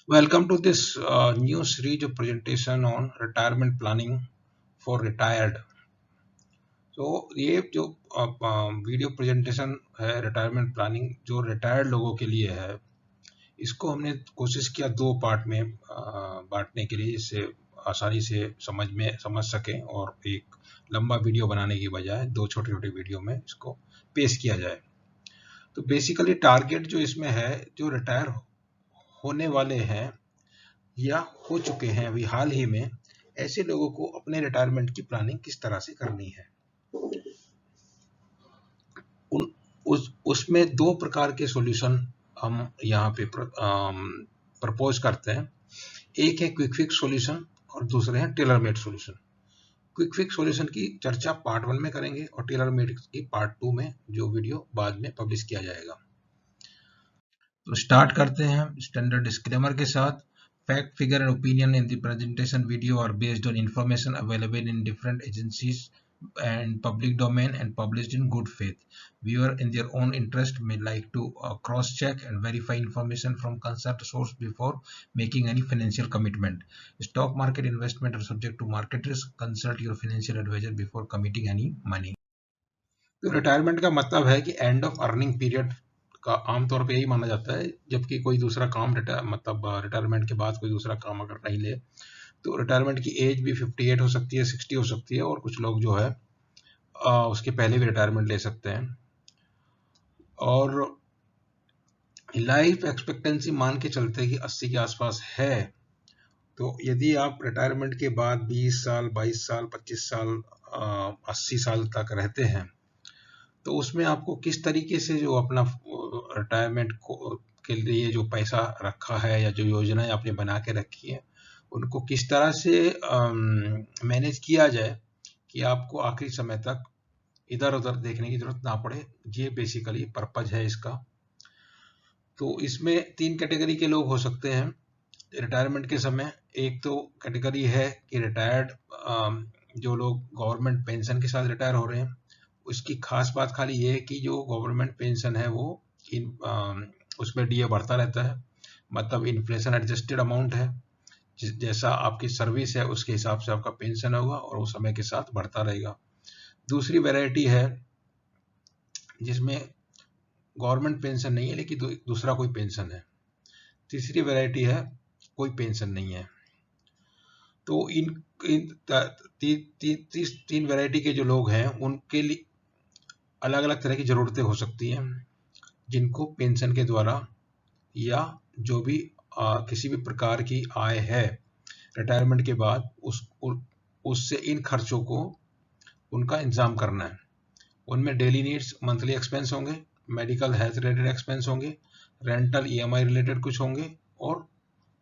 Welcome to this new series of presentation on retirement planning for retired. तो ये जो video presentation है retirement planning जो retired लोगों के लिए है, इसको हमने कोशिश किया दो पार्ट में बांटने के लिए, जिससे आसानी से समझ सकें और एक लंबा वीडियो बनाने की बजाय दो छोटे छोटे वीडियो में इसको पेश किया जाए। तो बेसिकली टारगेट जो इसमें है, जो रिटायर होने वाले हैं या हो चुके हैं अभी हाल ही में, ऐसे लोगों को अपने रिटायरमेंट की प्लानिंग किस तरह से करनी है। उसमें दो प्रकार के सॉल्यूशन हम यहाँ पे प्रपोज करते हैं। एक है क्विक फिक्स सॉल्यूशन और दूसरे हैं tailor made solution. Quick fix solution की चर्चा पार्ट 1 में करेंगे और टेलर मेड की पार्ट 2 में, जो वीडियो बाद में पब्लिश किया जाएगा। तो स्टार्ट करते हैं स्टैंडर्ड डिस्क्लेमर के साथ। Fact, figure, and opinion in the presentation video are based on information available in different agencies and public domain and published in good faith. Viewer in their own interest may like to cross-check and verify information from concerned source before making any financial commitment. Stock market investment are subject to market risk. Consult your financial advisor before committing any money. तो retirement का मतलब है कि end of earning period का आमतौर पे यही माना जाता है, जबकि कोई दूसरा काम रिटायरमेंट के बाद कोई दूसरा काम अगर नहीं ले तो रिटायरमेंट की एज भी 58 हो सकती है, 60 हो सकती है, और कुछ लोग जो है उसके पहले भी रिटायरमेंट ले सकते हैं। और लाइफ एक्सपेक्टेंसी मान के चलते कि 80 के आसपास है, तो यदि आप रिटायरमेंट के बाद 20 साल, 22 साल, 25 साल, 80 साल तक रहते हैं, तो उसमें आपको किस तरीके से जो अपना रिटायरमेंट के लिए जो पैसा रखा है या जो योजनाएं आपने बना के रखी है, उनको किस तरह से मैनेज किया जाए कि आपको आखिरी समय तक इधर उधर देखने की जरूरत ना पड़े। ये बेसिकली पर्पज है इसका। तो इसमें 3 कैटेगरी के लोग हो सकते हैं रिटायरमेंट के समय। एक तो कैटेगरी है कि रिटायर्ड जो लोग गवर्नमेंट पेंशन के साथ रिटायर हो रहे हैं। उसकी खास बात खाली ये है कि जो गवर्नमेंट पेंशन है वो उसमें डीए बढ़ता रहता है, मतलब इन्फ्लेशन एडजस्टेड अमाउंट है। जैसा आपकी सर्विस है उसके हिसाब से आपका पेंशन होगा और वो समय के साथ बढ़ता रहेगा। दूसरी वैरायटी है जिसमें गवर्नमेंट पेंशन नहीं है लेकिन दूसरा कोई पेंशन है। तीसरी वैरायटी है कोई पेंशन नहीं है। तो इन तीन वैरायटी के जो लोग हैं उनके लिए अलग अलग तरह की जरूरतें हो सकती हैं, जिनको पेंशन के द्वारा या जो भी किसी भी प्रकार की आय है रिटायरमेंट के बाद उससे इन खर्चों को उनका इंतजाम करना है। उनमें डेली नीड्स, मंथली एक्सपेंस होंगे, मेडिकल हेल्थ रिलेटेड एक्सपेंस होंगे, रेंटल ईएमआई रिलेटेड कुछ होंगे, और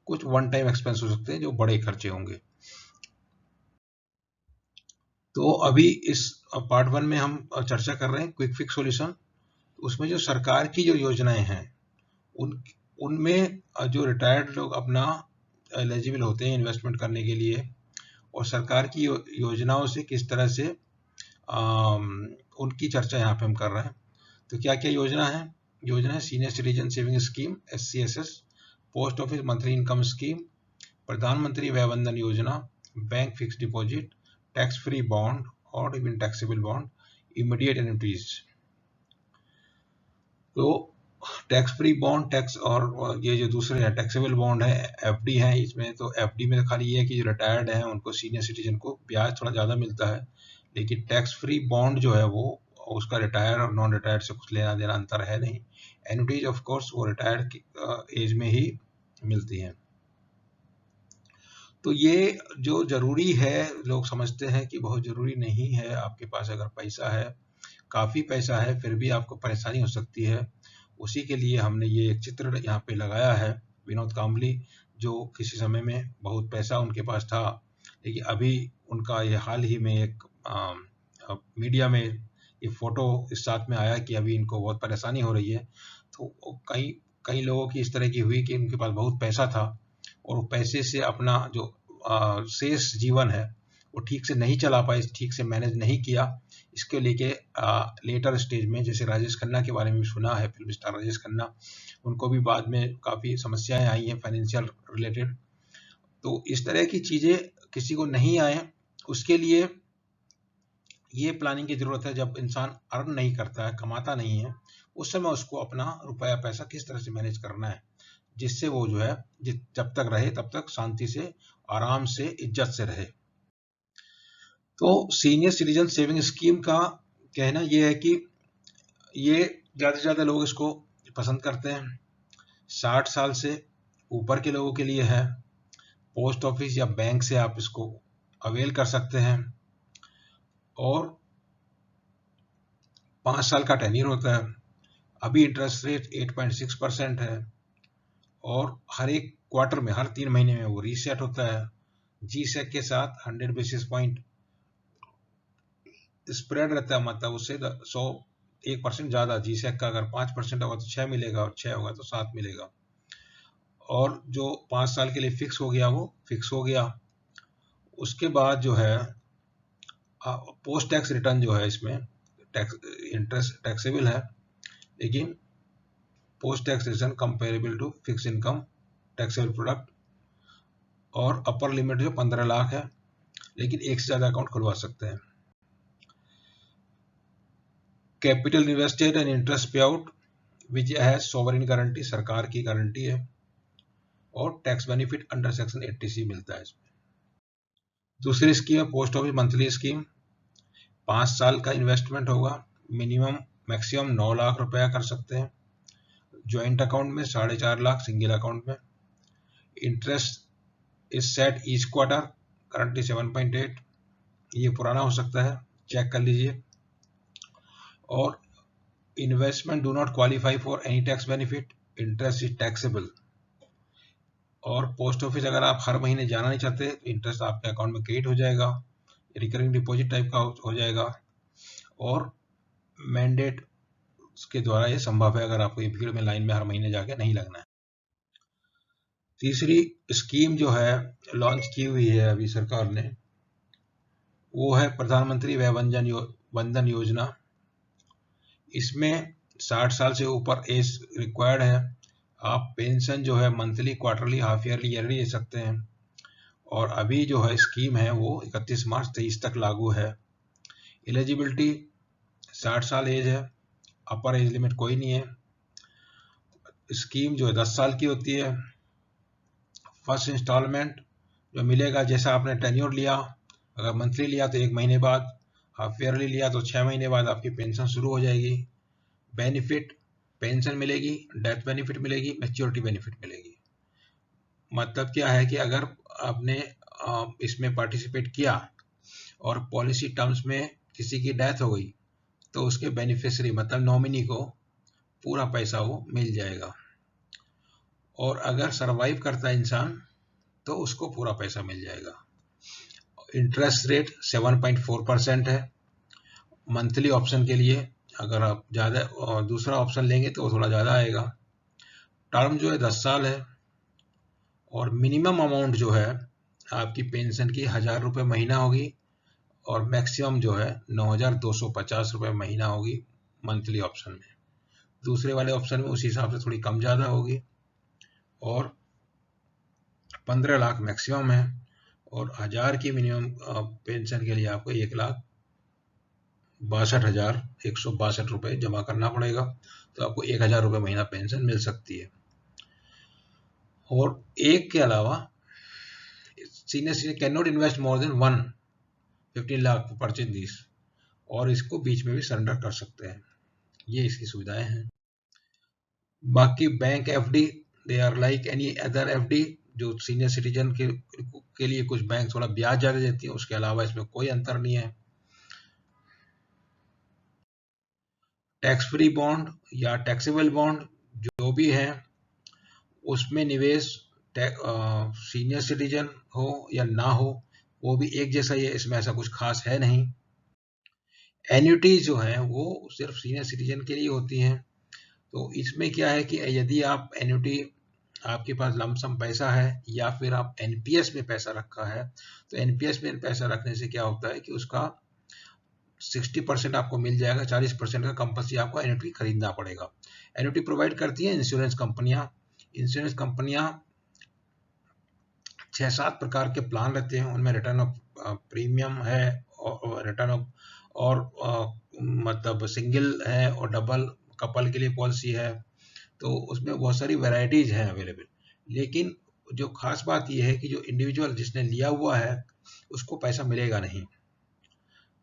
कुछ वन टाइम एक्सपेंस हो सकते हैं जो बड़े खर्चे होंगे। तो अभी इस पार्ट 1 में हम चर्चा कर रहे हैं क्विक फिक्स सॉल्यूशन। उसमें जो सरकार की जो योजनाएं हैं उनमें जो रिटायर्ड लोग अपना एलिजिबल होते हैं इन्वेस्टमेंट करने के लिए, और सरकार की योजनाओं से किस तरह से उनकी चर्चा यहाँ पे हम कर रहे हैं। तो क्या क्या योजना है senior citizen saving scheme SCSS, post office monthly income scheme, प्रधानमंत्री वय वंदन योजना, bank fix deposit, tax free bond और इवन टैक्सेबल बॉन्ड, इमीडिएट एन्युटीज। तो टैक्स फ्री बॉन्ड, टैक्स और ये जो दूसरे हैं टैक्सेबल बॉन्ड है, FD है। इसमें तो FD में खाली ये है कि जो रिटायर्ड हैं उनको, सीनियर सिटीजन को ब्याज थोड़ा ज़्यादा मिलता है, लेकिन टैक्स फ्री बॉन्ड जो है वो उसका रिटायर और नॉन रिटायर्ड से कुछ लेना देना अंतर है नहीं। एन्युटीज ऑफ कोर्स वो रिटायर्ड एज में ही मिलती हैं। तो ये जो जरूरी है, लोग समझते हैं कि बहुत जरूरी नहीं है। आपके पास अगर पैसा है, काफ़ी पैसा है, फिर भी आपको परेशानी हो सकती है। उसी के लिए हमने ये एक चित्र यहाँ पे लगाया है। विनोद काम्बली, जो किसी समय में बहुत पैसा उनके पास था, लेकिन अभी उनका ये हाल ही में एक मीडिया में ये फोटो इस साथ में आया कि अभी इनको बहुत परेशानी हो रही है। तो कई लोगों की इस तरह की हुई कि उनके पास बहुत पैसा था और पैसे से अपना जो शेष जीवन है वो ठीक से नहीं चला पाए, ठीक से मैनेज नहीं किया, इसके लेके लेटर स्टेज में, जैसे राजेश खन्ना के बारे में सुना है, फिल्म स्टार राजेश खन्ना, उनको भी बाद में काफ़ी समस्याएं आई हैं फाइनेंशियल रिलेटेड। तो इस तरह की चीज़ें किसी को नहीं आए, उसके लिए ये प्लानिंग की ज़रूरत है। जब इंसान अर्न नहीं करता है, कमाता नहीं है, उस समय उसको अपना रुपया पैसा किस तरह से मैनेज करना है, जिससे वो जो है जब तक रहे तब तक शांति से, आराम से, इज्जत से रहे। तो सीनियर सिटीजन सेविंग स्कीम का कहना ये है कि ये ज़्यादा से ज़्यादा लोग इसको पसंद करते हैं। 60 साल से ऊपर के लोगों के लिए है। पोस्ट ऑफिस या बैंक से आप इसको अवेल कर सकते हैं और 5 साल का टेन्योर होता है। अभी इंटरेस्ट रेट 8.6% है और हर एक क्वार्टर में, हर 3 महीने में वो रीसेट होता है। जीसेक के साथ 100 बेसिस पॉइंट स्प्रेड रहता है, मतलब उससे 1% ज़्यादा। जीसेक का अगर 5% होगा तो 6 मिलेगा और 6 होगा तो 7 मिलेगा। और जो 5 साल के लिए फिक्स हो गया वो फिक्स हो गया। उसके बाद जो है पोस्ट टैक्स रिटर्न जो है, इसमें इंटरेस्ट टैक्सेबल है, लेकिन post tax return comparable to fix income taxable product, और अपर लिमिट जो 15 लाख है, लेकिन एक से ज़्यादा अकाउंट खुलवा सकते हैं। कैपिटल इन्वेस्टेड एंड इंटरेस्ट पे आउट विच है सॉवरेन गारंटी, सरकार की गारंटी है, और tax benefit under section 80C मिलता है इसमें। दूसरी स्कीम है पोस्ट ऑफिस मंथली स्कीम। 5 साल का इन्वेस्टमेंट होगा, मिनिमम मैक्सिमम 9 लाख रुपया कर सकते हैं। ज्वाइंट अकाउंट में 4.5 लाख, सिंगल अकाउंट में। Interest is set each quarter, currently 7.8, ये पुराना हो सकता है, चेक कर लीजिए। और investment do not qualify for any tax benefit, interest is taxable. और पोस्ट ऑफिस अगर आप हर महीने जाना नहीं चाहते, इंटरेस्ट आपके अकाउंट में क्रेडिट हो जाएगा, रिकरिंग डिपॉजिट टाइप का हो जाएगा, और मैंडेट के द्वारा ये संभव है, अगर आपको ये भीड़ में लाइन में हर महीने जाके नहीं लगना है। तीसरी स्कीम जो है लॉन्च की हुई है अभी सरकार ने, वो है प्रधानमंत्री वय वंदन योजना। इसमें 60 साल से ऊपर एज रिक्वायर्ड है। आप पेंशन जो है monthly, quarterly, half yearly, yearly ले सकते हैं। और अभी जो है स्कीम है वो 31 मार्च 23 तक लागू है। एलिजिबिलिटी 60 साल एज है, अपर एज लिमिट कोई नहीं है। स्कीम जो है 10 साल की होती है। फर्स्ट इंस्टॉलमेंट जो मिलेगा, जैसा आपने टेन्योर लिया, अगर मंथली लिया तो 1 महीने बाद, हाफ ईयरली लिया तो 6 महीने बाद आपकी पेंशन शुरू हो जाएगी। बेनिफिट, पेंशन मिलेगी, डेथ बेनिफिट मिलेगी, मैच्योरिटी बेनिफिट मिलेगी। मतलब क्या है कि अगर आपने इसमें पार्टिसिपेट किया और पॉलिसी टर्म्स में किसी की डेथ हो गई, तो उसके बेनिफिशियरी मतलब नॉमिनी को पूरा पैसा वो मिल जाएगा। और अगर सरवाइव करता है इंसान तो उसको पूरा पैसा मिल जाएगा। इंटरेस्ट रेट 7.4% है मंथली ऑप्शन के लिए। अगर आप ज़्यादा दूसरा ऑप्शन लेंगे तो वो थोड़ा ज़्यादा आएगा। टर्म जो है 10 साल है, और मिनिमम अमाउंट जो है आपकी पेंशन की 1000 रुपये महीना होगी, और मैक्सिमम जो है 9250 रुपये महीना होगी मंथली ऑप्शन में। दूसरे वाले ऑप्शन में उसी हिसाब से थोड़ी कम ज़्यादा होगी, और 15 लाख मैक्सिमम है, और 1000 की मिनिमम पेंशन के लिए आपको 1,62,162 रुपये जमा करना पड़ेगा, तो आपको 1000 रुपये महीना पेंशन मिल सकती है। और एक के अलावा senior citizen can not invest more than 15 lakh purchase this, और इसको बीच में भी सरेंडर कर सकते हैं। ये इसकी सुविधाएं हैं। बाकी bank FD, they are like any other FD. जो सीनियर सिटीजन के लिए कुछ बैंक थोड़ा ब्याज ज़्यादा देती है, उसके अलावा इसमें कोई अंतर नहीं है। टैक्स फ्री बॉन्ड या टैक्सेबल बॉन्ड जो भी है, उसमें निवेश सीनियर सिटीजन हो या ना हो, वो भी एक जैसा ही है, इसमें ऐसा कुछ खास है नहीं। एन्युटी जो है वो सिर्फ सीनियर सिटीजन के लिए होती हैं। तो इसमें क्या है कि यदि आप एन्युटी आपके पास लमसम पैसा है या फिर आप एनपीएस में पैसा रखा है, तो एनपीएस में पैसा रखने से क्या होता है कि उसका 60% आपको मिल जाएगा, 40% का कंपल्सरी आपको एन्युटी खरीदना पड़ेगा। एन्युटी प्रोवाइड करती है इंश्योरेंस कंपनियां। इंश्योरेंस कंपनियां 6-7 प्रकार के प्लान रहते हैं, उनमें रिटर्न ऑफ प्रीमियम है और रिटर्न ऑफ और मतलब सिंगल है और डबल कपल के लिए पॉलिसी है, तो उसमें बहुत सारी वैरायटीज हैं अवेलेबल। लेकिन जो खास बात यह है कि जो इंडिविजुअल जिसने लिया हुआ है उसको पैसा मिलेगा नहीं।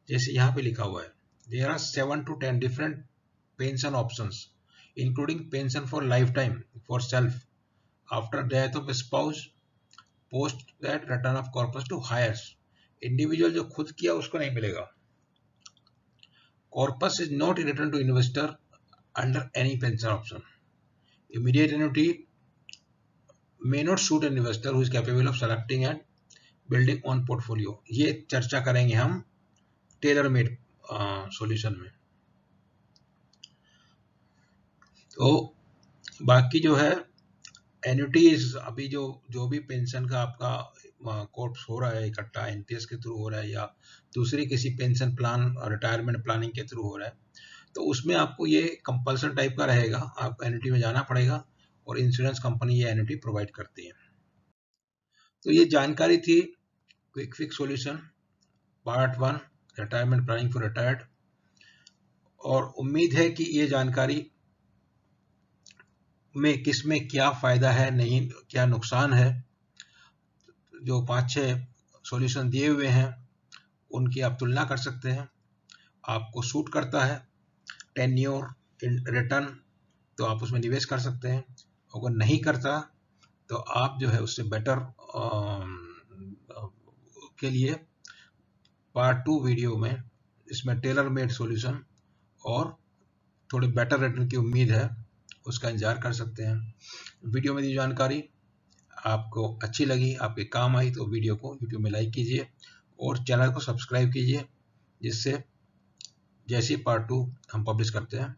जैसे यहाँ पे लिखा हुआ है, there are 7 to 10 different pension options including pension for life time for self after death of spouse post that return of corpus to heirs. Individual जो खुद किया उसको नहीं मिलेगा। Corpus is not return to investor under any pension option. Immediate annuity may not suit an investor who is capable of selecting and building on portfolio। ये चर्चा करेंगे हम टेलर मेड सॉल्यूशन में। तो बाकी जो है एन्युटीज, अभी जो भी पेंशन का आपका कोर्स हो रहा है इकट्ठा एनपीएस के थ्रू हो रहा है या दूसरी किसी पेंशन प्लान रिटायरमेंट प्लानिंग के थ्रू हो रहा है, तो उसमें आपको ये कंपल्सन टाइप का रहेगा, आपको एन्युटी में जाना पड़ेगा और इंश्योरेंस कंपनी ये एन्युटी प्रोवाइड करती है। तो ये जानकारी थी quick fix solution part 1 retirement planning for retired. और उम्मीद है कि ये जानकारी में किस में क्या फायदा है, नहीं क्या नुकसान है। जो 5-6 सॉल्यूशन दिए हुए हैं उनकी आप तुलना कर सकते हैं। आपको सूट करता है टेन्योर रिटर्न तो आप उसमें निवेश कर सकते हैं, अगर नहीं करता तो आप जो है उससे बेटर के लिए पार्ट 2 वीडियो में इसमें टेलर मेड सॉल्यूशन और थोड़े बेटर रिटर्न की उम्मीद है उसका इंतजार कर सकते हैं। वीडियो में दी जानकारी आपको अच्छी लगी, आपके काम आई तो वीडियो को यूट्यूब में लाइक कीजिए और चैनल को सब्सक्राइब कीजिए, जिससे जैसे पार्ट 2 हम पब्लिश करते हैं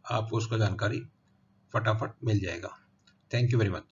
आपको उसका जानकारी फटाफट मिल जाएगा। Thank you very much.